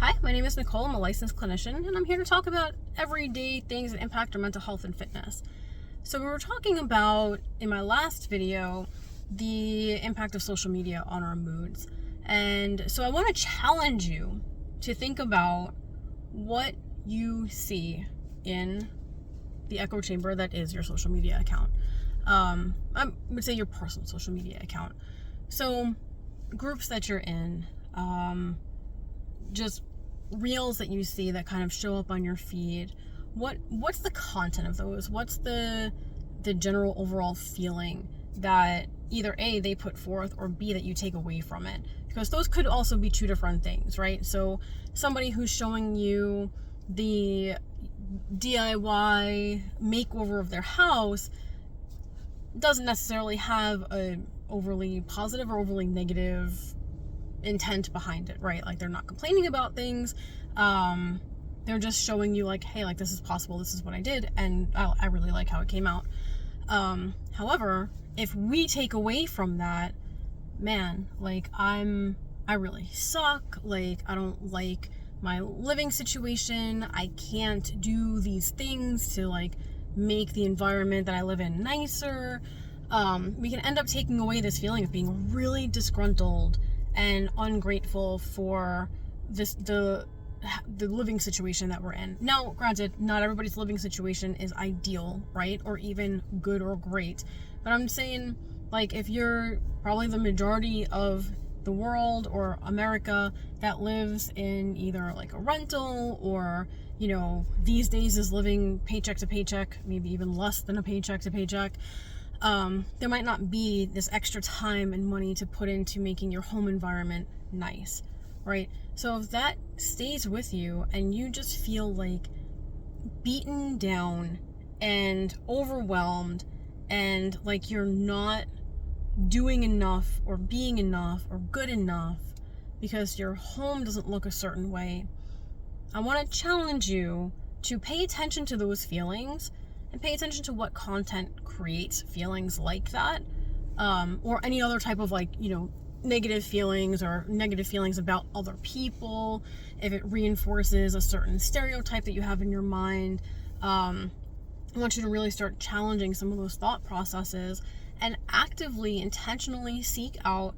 Hi, my name is Nicole. I'm a licensed clinician, and I'm here to talk about everyday things that impact our mental health and fitness. So we were talking about, in my last video, the impact of social media on our moods. And so I want to challenge you to think about what you see in the echo chamber that is your social media account. I would say your personal social media account. So groups that you're in, just reels that you see that kind of show up on your feed. What's the content of those? What's the general overall feeling that either A, they put forth, or B, that you take away from it? Because those could also be two different things, right? So somebody who's showing you the DIY makeover of their house doesn't necessarily have a overly positive or overly negative intent behind it, right? Like, they're not complaining about things. They're just showing you, like, hey, like, this is possible, this is what I did, and I really like how it came out. However, if we take away from that, man, like, I really suck, like, I don't like my living situation, I can't do these things to, like, make the environment that I live in nicer, we can end up taking away this feeling of being really disgruntled and ungrateful for the living situation that we're in. Now, granted, not everybody's living situation is ideal, right? Or even good or great. But I'm saying, like, if you're probably the majority of the world or America that lives in either like a rental or, you know, these days is living paycheck to paycheck, maybe even less than a paycheck to paycheck, there might not be this extra time and money to put into making your home environment nice, right? So if that stays with you and you just feel like beaten down and overwhelmed and like you're not doing enough or being enough or good enough because your home doesn't look a certain way, I want to challenge you to pay attention to those feelings and pay attention to what content creates feelings like that, or any other type of, like, you know, negative feelings or negative feelings about other people. If it reinforces a certain stereotype that you have in your mind, I want you to really start challenging some of those thought processes and actively, intentionally seek out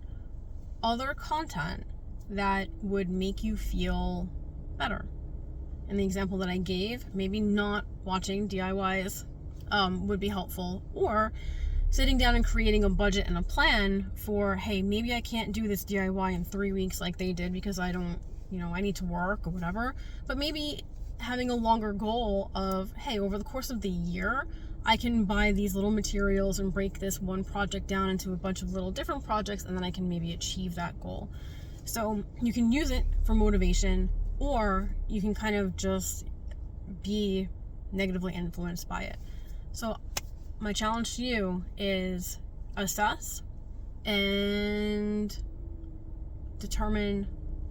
other content that would make you feel better. In the example that I gave, maybe not watching DIYs would be helpful, or sitting down and creating a budget and a plan for, hey, maybe I can't do this DIY in 3 weeks like they did because I don't, you know, I need to work or whatever, but maybe having a longer goal of, hey, over the course of the year, I can buy these little materials and break this one project down into a bunch of little different projects, and then I can maybe achieve that goal. So you can use it for motivation, or you can kind of just be negatively influenced by it. So my challenge to you is assess and determine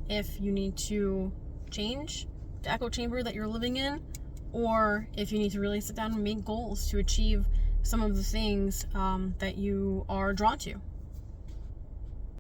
if you need to change the echo chamber that you're living in, or if you need to really sit down and make goals to achieve some of the things that you are drawn to.